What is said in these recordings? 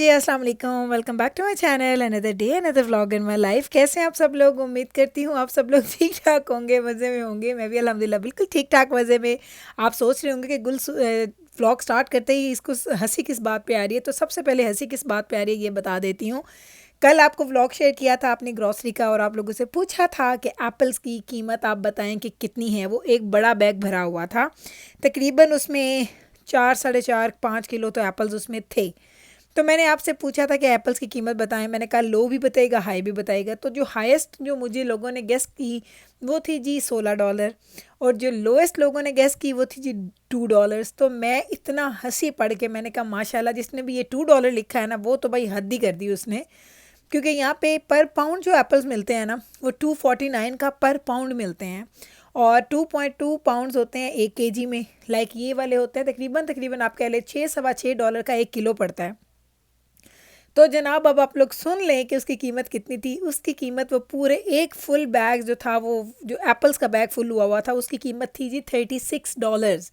जी, अस्सलाम वालेकुम। Welcome back to my channel. Another day another vlog in my life. कैसे हैं आप सब लोग? उम्मीद करती हूँ आप सब लोग ठीक ठाक होंगे, मज़े में होंगे। मैं भी अल्हम्दुलिल्लाह बिल्कुल ठीक ठाक मज़े में। आप सोच रहे होंगे कि व्लॉग स्टार्ट करते ही इसको हंसी किस बात पे आ रही है। तो सबसे पहले हंसी किस बात पे आ रही है ये बता देती हूँ। कल आपको व्लॉग शेयर किया था आपने ग्रॉसरी का, और आप लोगों से पूछा था कि एप्पल्स की कीमत आप बताएं कि कितनी है। वो एक बड़ा बैग भरा हुआ था, तकरीबन उसमें 4, 4.5, 5 किलो तो एप्पल्स उसमें थे। तो मैंने आपसे पूछा था कि एप्पल्स की कीमत बताएं। मैंने कहा लो भी बताएगा, हाई भी बताएगा। तो जो हाईएस्ट जो मुझे लोगों ने गेस की वो थी जी $16, और जो लोएस्ट लोगों ने गेस की वो थी जी $2। तो मैं इतना हंसी पड़ के मैंने कहा माशाल्लाह, जिसने भी ये $2 लिखा है ना वो तो भाई हद ही कर दी उसने। क्योंकि यहाँ पे पर पाउंड जो एप्पल्स मिलते हैं ना वो 249 का पर पाउंड मिलते हैं, और 2.2 पाउंड्स होते हैं 1 केजी में। लाइक ये वाले होते हैं तकरीबन तकरीबन आप कह लें $6 सवा $6 का 1 किलो पड़ता है। तो जनाब अब आप लोग सुन लें कि उसकी कीमत कितनी थी। उसकी कीमत वो पूरे एक फुल बैग जो था, वो जो एप्पल्स का बैग फुल हुआ हुआ था, उसकी कीमत थी जी $36।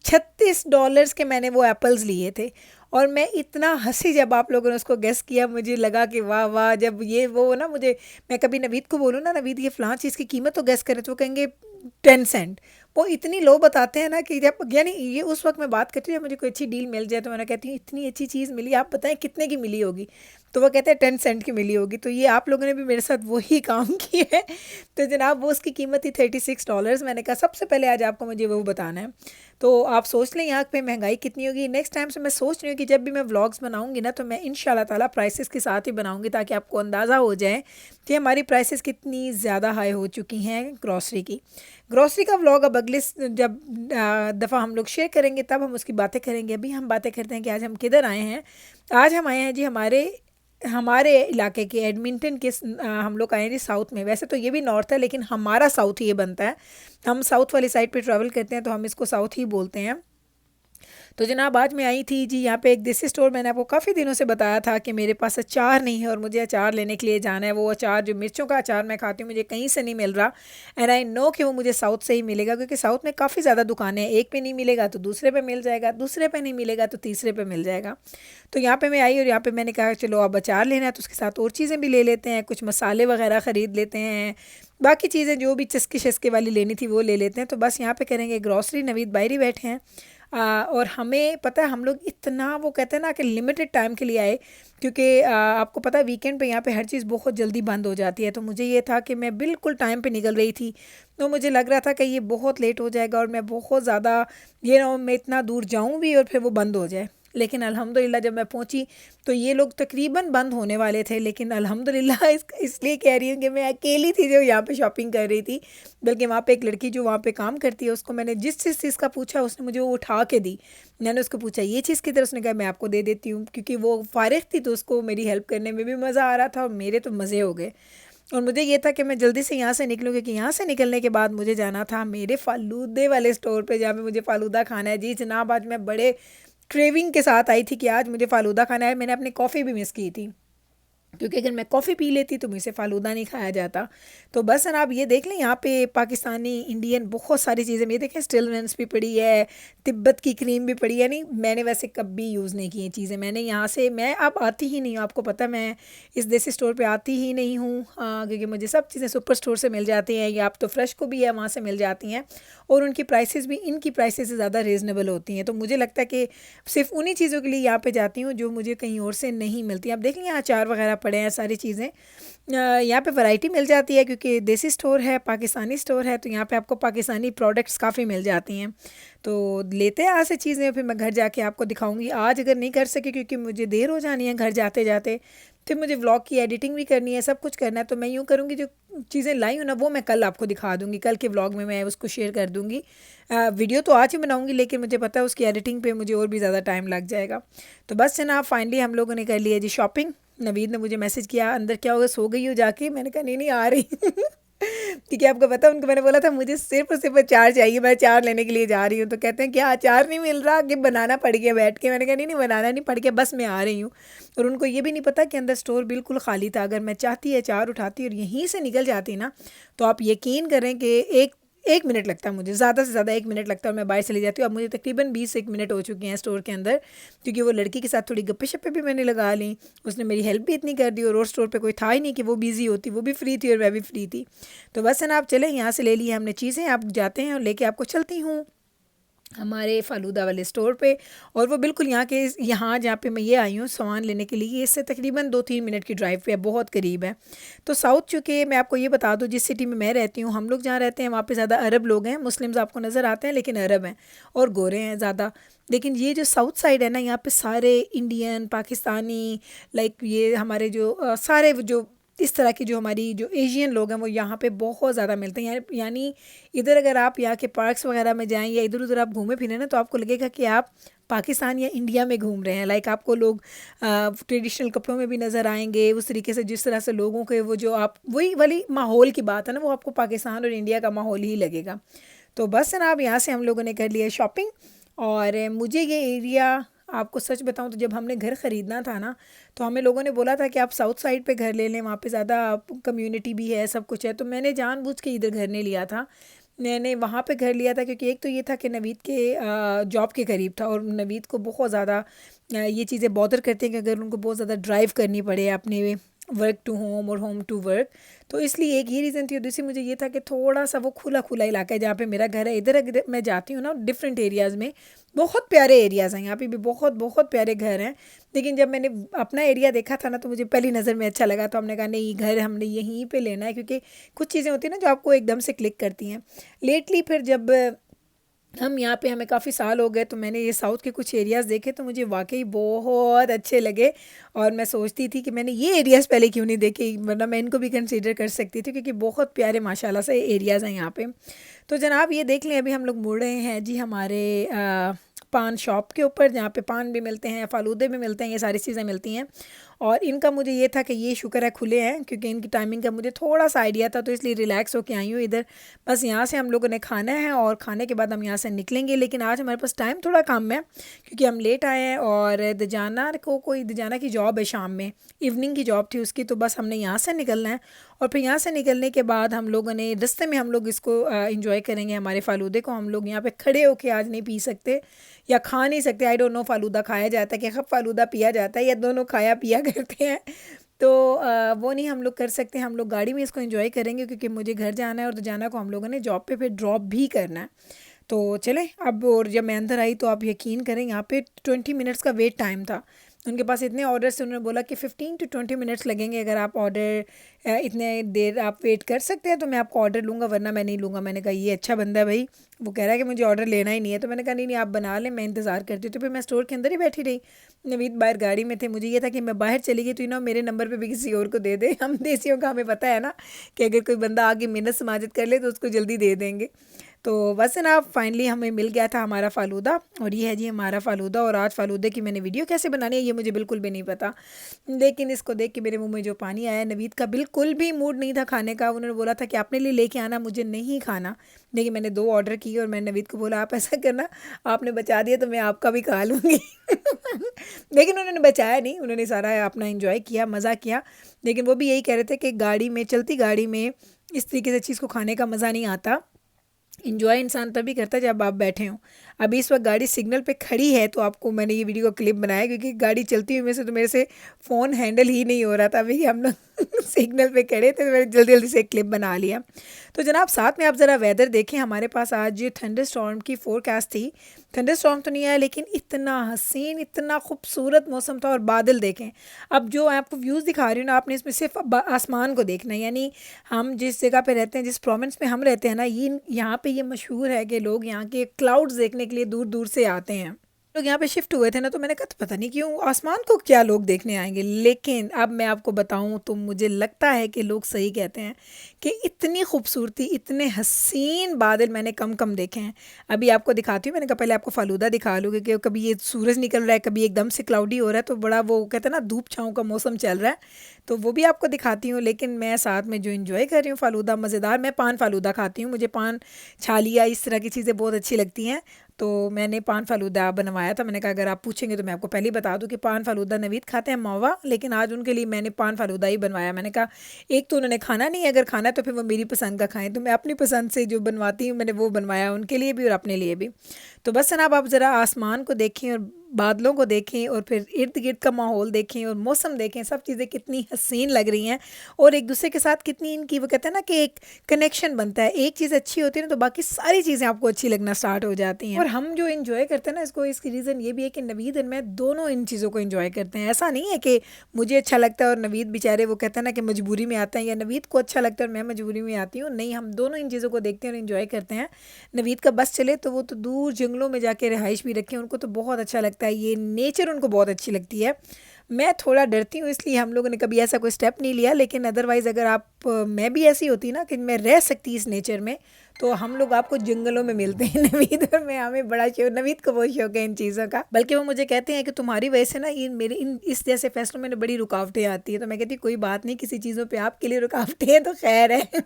$36 के मैंने वो एप्पल्स लिए थे। और मैं इतना हंसी जब आप लोगों ने उसको गेस किया, मुझे लगा कि वाह वाह। जब ये वो ना मुझे, मैं कभी नवीद को बोलूँ ना नवीद ये फ़लाँ चीज़ की कीमत तो गेस करें, तो वो कहेंगे 10 सेंट। वो इतनी लो बताते हैं ना कि जब यानी ये उस वक्त मैं बात करती हूँ जब मुझे कोई अच्छी डील मिल जाए, तो मैं कहती हूँ इतनी अच्छी चीज़ मिली, आप बताएं कितने की मिली होगी। तो वो कहते हैं 10 सेंट की मिली होगी। तो ये आप लोगों ने भी मेरे साथ वही काम किया है। तो जनाब वो उसकी कीमत थी $36। मैंने कहा सबसे पहले आज आपको मुझे वो बताना है। तो आप सोच लें यहाँ पे महंगाई कितनी होगी। नेक्स्ट टाइम से मैं सोच रही हूँ कि जब भी मैं व्लॉग्स बनाऊँगी ना, तो मैं इंशाल्लाह ताला प्राइसेस के साथ ही बनाऊँगी, ताकि आपको अंदाज़ा हो जाए कि हमारी प्राइसेस कितनी ज़्यादा हाई हो चुकी हैं ग्रॉसरी की। ग्रॉसरी का व्लॉग अब अगले जब दफ़ा हम लोग शेयर करेंगे तब हम उसकी बातें करेंगे। अभी हम बातें करते हैं कि आज हम किधर आए हैं। आज हम आए हैं जी हमारे हमारे इलाके के एडमिंटन के हम लोग आए हैं जी साउथ में। वैसे तो ये भी नॉर्थ है, लेकिन हमारा साउथ ही ये बनता है। हम साउथ वाली साइड पे ट्रैवल करते हैं तो हम इसको साउथ ही बोलते हैं। तो जनाब आज मैं आई थी जी यहाँ पे एक देसी स्टोर। मैंने आपको काफ़ी दिनों से बताया था कि मेरे पास अचार नहीं है और मुझे अचार लेने के लिए जाना है। वो अचार जो मिर्चों का अचार मैं खाती हूँ मुझे कहीं से नहीं मिल रहा। एंड आई नो कि वो मुझे साउथ से ही मिलेगा, क्योंकि साउथ में काफ़ी ज़्यादा दुकानें हैं। एक पे नहीं मिलेगा तो दूसरे पे मिल जाएगा, दूसरे पे नहीं मिलेगा तो तीसरे पे मिल जाएगा। तो यहाँ पे मैं आई और यहाँ पे मैंने कहा चलो अब अचार लेना है तो उसके साथ और चीज़ें भी ले लेते हैं, कुछ मसाले वगैरह ख़रीद लेते हैं, बाकी चीज़ें जो भी चस्के शस्के वाली लेनी थी वो ले लेते हैं। तो बस यहाँ पे करेंगे ग्रॉसरी। नवीद बाहर ही बैठे हैं। और हमें पता है हम लोग इतना वो कहते हैं ना कि लिमिटेड टाइम के लिए आए, क्योंकि आपको पता है वीकेंड पे यहाँ पे हर चीज़ बहुत जल्दी बंद हो जाती है। तो मुझे ये था कि मैं बिल्कुल टाइम पे निकल रही थी, तो मुझे लग रहा था कि ये बहुत लेट हो जाएगा और मैं बहुत ज़्यादा ये ना मैं इतना दूर जाऊँ भी और फिर वो बंद हो जाए। लेकिन अल्हम्दुलिल्लाह जब मैं पहुंची तो ये लोग तकरीबन बंद होने वाले थे। लेकिन अल्हम्दुलिल्लाह इसलिए कह रही हूँ कि मैं अकेली थी जो यहाँ पे शॉपिंग कर रही थी। बल्कि वहाँ पे एक लड़की जो वहाँ पे काम करती है, उसको मैंने जिस जिस चीज़ का पूछा उसने मुझे वो उठा के दी। मैंने उसको पूछा ये चीज़ किधर, उसने कहा मैं आपको दे देती हूँ। क्योंकि वो फारिग थी तो उसको मेरी हेल्प करने में भी मज़ा आ रहा था और मेरे तो मज़े हो गए। और मुझे ये था कि मैं जल्दी से यहाँ से निकलूँ, क्योंकि यहाँ से निकलने के बाद मुझे जाना था मेरे फ़ालूदे वाले स्टोर पे, जहाँ पे मुझे फ़ालूदा खाना है। जी जनाब आज मैं बड़े क्रेविंग के साथ आई थी कि आज मुझे फ़ालूदा खाना है। मैंने अपनी कॉफ़ी भी मिस की थी, क्योंकि अगर मैं कॉफ़ी पी लेती तो मुझसे फ़ालूदा नहीं खाया जाता। तो बस जनाब ये देख लें यहाँ पे पाकिस्तानी इंडियन बहुत सारी चीज़ें, ये देखें स्टिलमेंट्स भी पड़ी है, तिब्बत की क्रीम भी पड़ी है। नहीं मैंने वैसे कभी यूज़ नहीं की ये चीज़ें। मैंने यहाँ से मैं अब आती ही नहीं हूँ, आपको पता मैं इस देसी स्टोर पे आती ही नहीं हूँ। क्योंकि मुझे सब चीज़ें सुपर स्टोर से मिल जाती हैं, या आप तो फ्रेश को भी है वहाँ से मिल जाती हैं, और उनकी प्राइसेस भी इनकी प्राइसेस से ज़्यादा रीज़नेबल होती हैं। तो मुझे लगता है कि सिर्फ उन्हीं चीज़ों के लिए यहाँ पे जाती हूँ जो मुझे कहीं और से नहीं मिलती। आप देख लें यहाँ अचार वगैरह पड़े हैं, सारी चीज़ें यहाँ पे वैरायटी मिल जाती है, क्योंकि देसी स्टोर है, पाकिस्तानी स्टोर है, तो यहाँ पे आपको पाकिस्तानी प्रोडक्ट्स काफ़ी मिल जाती हैं। तो लेते हैं यहाँ से चीज़ें, फिर मैं घर जाके आपको दिखाऊंगी। आज अगर नहीं कर सके क्योंकि मुझे देर हो जानी है घर जाते जाते, फिर मुझे व्लॉग की एडिटिंग भी करनी है, सब कुछ करना है। तो मैं यूँ करूँगी जो चीज़ें लाई हूँ ना वो मैं कल आपको दिखा दूँगी, कल के व्लॉग में मैं उसको शेयर कर दूँगी। वीडियो तो आज ही बनाऊँगी, लेकिन मुझे पता है उसकी एडिटिंग पे मुझे और भी ज़्यादा टाइम लग जाएगा। तो बस जनाब फाइनली हम लोगों ने कर लिया जी शॉपिंग। नवीद ने मुझे मैसेज किया अंदर क्या होगा सो गई हो जाके। मैंने कहा नहीं नहीं आ रही क्योंकि आपको पता है उनको मैंने बोला था मुझे सिर्फ और सिर्फ अचार चाहिए, मैं अचार लेने के लिए जा रही हूँ। तो कहते हैं क्या अचार नहीं मिल रहा कि बनाना पड़ गया बैठ के। मैंने कहा नहीं नहीं बनाना नहीं पड़ गया, बस मैं आ रही हूँ। और उनको ये भी नहीं पता कि अंदर स्टोर बिल्कुल खाली था। अगर मैं चाहती अचार उठाती और यहीं से निकल जाती ना, तो आप यकीन करें कि एक 1 मिनट लगता है मुझे, ज़्यादा से ज़्यादा 1 मिनट लगता है और मैं बाहर चली जाती हूँ। अब मुझे तकरीबन 20-1 मिनट हो चुके हैं स्टोर के अंदर, क्योंकि वो लड़की के साथ थोड़ी गप्पे-शप्पे भी मैंने लगा ली। उसने मेरी हेल्प भी इतनी कर दी और स्टोर पे कोई था ही नहीं कि वो बिज़ी होती, वो भी फ्री थी और मैं भी फ्री थी। तो बस है ना, आप चलें, यहाँ से ले ली हमने चीज़ें, आप जाते हैं और लेके आपको चलती हूँ हमारे फ़ालूदा वाले स्टोर पे। और वो बिल्कुल यहाँ जहाँ पे मैं ये आई हूँ सामान लेने के लिए, ये इससे तकरीबन 2-3 मिनट की ड्राइव पे है, बहुत करीब है। तो साउथ, चूँकि मैं आपको ये बता दूँ, जिस सिटी में मैं रहती हूँ, हम लोग जहाँ रहते हैं वहाँ पे ज़्यादा अरब लोग हैं। मुस्लिम्स आपको नज़र आते हैं लेकिन अरब हैं और गोरे हैं ज़्यादा। लेकिन ये जो साउथ साइड है ना, यहाँ पे सारे इंडियन, पाकिस्तानी, लाइक ये हमारे जो सारे जो इस तरह की जो हमारी जो एशियन लोग हैं वो यहाँ पे बहुत ज़्यादा मिलते हैं। यानी इधर अगर आप यहाँ के पार्क्स वगैरह में जाएं या इधर उधर आप घूमे फिरें ना, तो आपको लगेगा कि आप पाकिस्तान या इंडिया में घूम रहे हैं। लाइक आपको लोग ट्रेडिशनल कपड़ों में भी नज़र आएंगे, उस तरीके से जिस तरह से लोगों के वो जो आप वही वाली माहौल की बात है ना, वो आपको पाकिस्तान और इंडिया का माहौल ही लगेगा। तो बस है ना, अब यहाँ से हम लोगों ने कर लिया शॉपिंग। और मुझे ये एरिया, आपको सच बताऊं तो जब हमने घर ख़रीदना था ना, तो हमें लोगों ने बोला था कि आप साउथ साइड पे घर ले लें, वहाँ पे ज़्यादा कम्युनिटी भी है, सब कुछ है। तो मैंने जानबूझ के इधर घर नहीं लिया था, मैंने वहाँ पे घर लिया था, क्योंकि एक तो ये था कि नवीद के जॉब के करीब था और नवीद को बहुत ज़्यादा ये चीज़ें बॉदर करती हैं कि अगर उनको बहुत ज़्यादा ड्राइव करनी पड़े अपने वर्क टू होम और होम टू वर्क। तो इसलिए एक ये रीज़न थी और दूसरी मुझे ये था कि थोड़ा सा वो खुला खुला इलाका है जहाँ पे मेरा घर है। इधर अगर मैं जाती हूँ ना, डिफरेंट एरियाज़ में बहुत प्यारे एरियाज़ हैं, यहाँ पे भी बहुत बहुत प्यारे घर हैं। लेकिन जब मैंने अपना एरिया देखा था ना, तो मुझे पहली नज़र में अच्छा लगा, तो हमने कहा नहीं, घर हमने यहीं पे लेना है, क्योंकि कुछ चीज़ें होती हैं ना जो आपको एकदम से क्लिक करती हैं। लेटली फिर जब हम यहाँ पे, हमें काफ़ी साल हो गए, तो मैंने ये साउथ के कुछ एरियाज़ देखे तो मुझे वाकई बहुत अच्छे लगे। और मैं सोचती थी कि मैंने ये एरियाज़ पहले क्यों नहीं देखे, वरना मैं इनको भी कंसीडर कर सकती थी, क्योंकि बहुत प्यारे माशाल्लाह से एरियाज़ हैं यहाँ पे। तो जनाब ये देख लें, अभी हम लोग मुड़ रहे हैं जी हमारे पान शॉप के ऊपर, जहाँ पे पान भी मिलते हैं, फ़ालूदे भी मिलते हैं, ये सारी चीज़ें मिलती हैं। और इनका मुझे ये था कि ये शुक्र है खुले हैं, क्योंकि इनकी टाइमिंग का मुझे थोड़ा सा आइडिया था, तो इसलिए रिलैक्स होकर आई हूँ इधर। बस यहाँ से हम लोगों ने खाना है और खाने के बाद हम यहाँ से निकलेंगे। लेकिन आज हमारे पास टाइम थोड़ा कम है, क्योंकि हम लेट आए हैं और दजाना की जॉब है शाम में, इवनिंग की जॉब थी उसकी। तो बस हमने यहाँ से निकलना है और फिर यहाँ से निकलने के बाद हम लोगों ने रास्ते में हम लोग इसको इंजॉय करेंगे, हमारे फ़ालूदे को। हम लोग यहाँ पे खड़े होके आज नहीं पी सकते या खा नहीं सकते, आई डोंट नो फ़ालूदा खाया जाता है कि खब फ़ालूदा पिया जाता है या दोनों खाया पिया करते हैं। तो वो नहीं हम लोग कर सकते, हम लोग गाड़ी में इसको एंजॉय करेंगे, क्योंकि मुझे घर जाना है और जाना को हम लोगों ने जॉब पे फिर ड्रॉप भी करना है। तो चलें अब। और जब मैं अंदर आई तो आप यकीन करें, यहाँ पे 20 मिनट्स का वेट टाइम था। उनके पास इतने ऑर्डर से उन्होंने बोला कि 15 to 20 मिनट्स लगेंगे, अगर आप ऑर्डर इतने देर आप वेट कर सकते हैं तो मैं आपको ऑर्डर लूँगा, वरना मैं नहीं लूँगा। मैंने कहा ये अच्छा बंदा है भाई, वो कह रहा है कि मुझे ऑर्डर लेना ही नहीं है। तो मैंने कहा नहीं नहीं, आप बना लें, मैं इंतज़ार करती हूँ। तो फिर मैं स्टोर के अंदर ही बैठी रही, नवीद बाहर गाड़ी में थे। मुझे ये था कि मैं बाहर चली गई तो मेरे नंबर पर भी किसी और को दे दे। हम देसियों का हमें पता है ना कि अगर कोई बंदा आगे मिन्नत समाजत कर ले तो उसको जल्दी दे देंगे। तो बस ना, फाइनली हमें मिल गया था हमारा फ़ालूदा, और ये है जी हमारा फ़ालूदा। और आज फ़ालूदे की मैंने वीडियो कैसे बनानी है ये मुझे बिल्कुल भी नहीं पता, लेकिन इसको देख के मेरे मुंह में जो पानी आया। नवीद का बिल्कुल भी मूड नहीं था खाने का, उन्होंने बोला था कि अपने लिए लेके आना, मुझे नहीं खाना। लेकिन मैंने 2 ऑर्डर किए और मैंने नवीद को बोला आप ऐसा करना, आपने बचा दिया तो मैं आपका भी खा लूँगी। लेकिन उन्होंने बचाया नहीं, उन्होंने सारा अपना इंजॉय किया, मज़ा किया। लेकिन वो भी यही कह रहे थे कि गाड़ी में, चलती गाड़ी में इस तरीके से चीज़ को खाने का मज़ा नहीं आता, इंजॉय इंसान तभी करता है जब आप बैठे हों। अभी इस वक्त गाड़ी सिग्नल पे खड़ी है, तो आपको मैंने ये वीडियो का क्लिप बनाया, क्योंकि गाड़ी चलती हुई में से तो मेरे से फ़ोन हैंडल ही नहीं हो रहा था। अभी हम लोग सिग्नल पे खड़े थे, तो मैंने जल्दी जल्दी से एक क्लिप बना लिया। तो जनाब साथ में आप ज़रा वेदर देखें, हमारे पास आज थंडर स्टॉर्म की फोरकास्ट थी। थंडर स्टॉर्म तो नहीं आया, लेकिन इतना हसीन, इतना खूबसूरत मौसम था। और बादल देखें, अब जो आपको व्यूज़ दिखा रही हूँ ना, आपने इसमें सिर्फ आसमान को देखना है। यानी हम जिस जगह पे रहते हैं, जिस प्रोविंस में हम रहते हैं ना, ये यहाँ पे ये मशहूर है कि लोग यहाँ के क्लाउड्स देखने के लिए दूर दूर से आते हैं। लोग यहाँ पे शिफ्ट हुए थे ना, तो मैंने कहा पता नहीं क्यों आसमान को क्या लोग देखने आएंगे। लेकिन अब मैं आपको बताऊँ तो मुझे लगता है कि लोग सही कहते हैं कि इतनी खूबसूरती, इतने हसीन बादल मैंने कम कम देखे हैं। अभी आपको दिखाती हूँ, मैंने कहा पहले आपको फ़ालूदा दिखा लूँ, क्योंकि कभी ये सूरज निकल रहा है, कभी एकदम से क्लाउडी हो रहा है, तो बड़ा वो कहते हैं ना धूप छाँव का मौसम चल रहा है, तो वो भी आपको दिखाती हूँ। लेकिन मैं साथ में जो इन्जॉय कर रही हूँ फ़ालूदा मज़ेदार, मैं पान फ़ालूदा खाती हूँ, मुझे पान, छालिया, इस तरह की चीज़ें बहुत अच्छी लगती हैं। तो मैंने पान फालूदा बनवाया था। मैंने कहा अगर आप पूछेंगे तो मैं आपको पहले ही बता दूं कि पान फालूदा नवीद खाते हैं मौवा, लेकिन आज उनके लिए मैंने पान फालूदा ही बनवाया। मैंने कहा एक तो उन्होंने खाना नहीं है, अगर खाना है तो फिर वो मेरी पसंद का खाएं, तो मैं अपनी पसंद से जो बनवाती हूँ मैंने वो बनवाया उनके लिए भी और अपने लिए भी। तो बस जनाब आप ज़रा आसमान को देखें और बादलों को देखें और फिर इर्द गिर्द का माहौल देखें और मौसम देखें, सब चीज़ें कितनी हसीन लग रही हैं और एक दूसरे के साथ कितनी इनकी वो कहते हैं ना कि एक कनेक्शन बनता है। एक चीज़ अच्छी होती है ना तो बाकी सारी चीज़ें आपको अच्छी लगना स्टार्ट हो जाती हैं। और हम जो इन्जॉय करते हैं ना इसको, इसकी रीज़न ये भी है कि नवीद और मैं दोनों इन चीज़ों को इन्जॉय करते हैं। ऐसा नहीं है कि मुझे अच्छा लगता है और नवीद बेचारे वो कहते हैं ना कि मजबूरी में आते हैं, या नवीद को अच्छा लगता है और मैं मजबूरी में आती हूँ। नहीं, हम दोनों इन चीज़ों को देखते हैं और इन्जॉय करते हैं। नवीद का बस चले तो वो तो दूर जंगलों में जाके रिहाइश भी रखें, उनको तो बहुत अच्छा लगता है, ये नेचर उनको बहुत अच्छी लगती है। मैं थोड़ा डरती हूँ, इसलिए हम लोगों ने कभी ऐसा कोई स्टेप नहीं लिया, लेकिन अदरवाइज़ अगर आप मैं भी ऐसी होती ना कि मैं रह सकती इस नेचर में, तो हम लोग आपको जंगलों में मिलते हैं नवीद और मैं। हमें बड़ा शौक, नवीद को बहुत शौक है इन चीज़ों का, बल्कि वो मुझे कहते हैं कि तुम्हारी वजह से ना ये मेरे इन इस जैसे फैसलों में बड़ी रुकावटें आती है। तो मैं कहती कोई बात नहीं, किसी चीज़ों पे आपके लिए रुकावटें हैं तो खैर है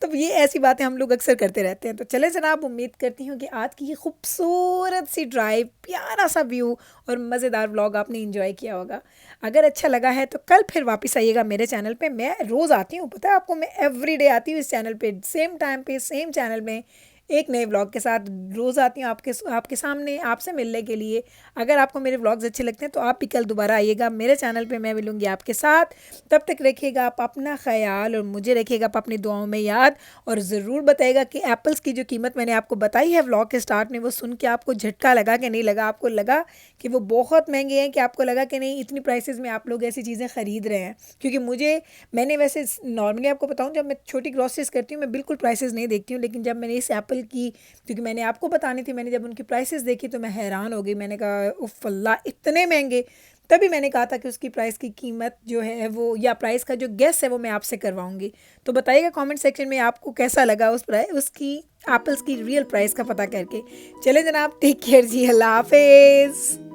तो ये ऐसी बातें हम लोग अक्सर करते रहते हैं। तो चले जनाब, उम्मीद करती हूँ कि आज की ये खूबसूरत सी ड्राइव, प्यारा सा व्यू और मज़ेदार व्लॉग आपने इंजॉय किया होगा। अगर अच्छा लगा है तो कल फिर वापस आइएगा मेरे चैनल पे। मैं रोज़ आती हूँ, पता है आपको, मैं एवरीडे आती हूँ इस चैनल पे, सेम टाइम पे सेम चैनल में एक नए व्लॉग के साथ रोज़ आती हूँ आपके सामने आपसे मिलने के लिए। अगर आपको मेरे व्लॉग्स अच्छे लगते हैं तो आप भी कल दोबारा आइएगा मेरे चैनल पे, मैं मिलूँगी आपके साथ। तब तक रखिएगा आप अपना ख्याल और मुझे रखिएगा आप अपनी दुआओं में याद। और ज़रूर बताइएगा कि एप्पल्स की जो कीमत मैंने आपको बताई है व्लॉग के स्टार्ट में, वो सुन के आपको झटका लगा कि नहीं लगा। आपको लगा कि वो बहुत महंगे हैं, कि आपको लगा कि नहीं इतनी प्राइसेस में आप लोग ऐसी चीज़ें ख़रीद रहे हैं? क्योंकि मैंने वैसे नॉर्मली आपको बताऊँ, जब मैं छोटी ग्रॉसरीज करती हूँ मैं बिल्कुल प्राइसेस नहीं देखती हूँ, लेकिन जब मैंने इस एप्पल की, क्योंकि मैंने आपको बतानी थी, मैंने जब उनकी प्राइसेस देखी तो मैं हैरान हो गई। मैंने कहा उफ़ अल्लाह, इतने महंगे। तभी मैंने कहा था कि उसकी प्राइस की कीमत जो है वो, या प्राइस का जो गेस है वो मैं आपसे करवाऊंगी। तो बताइएगा कमेंट सेक्शन में आपको कैसा लगा उसकी एप्पल्स की रियल प्राइस का पता करके। चले जनाब, टेक केयर जी, अल्लाह हाफिज़।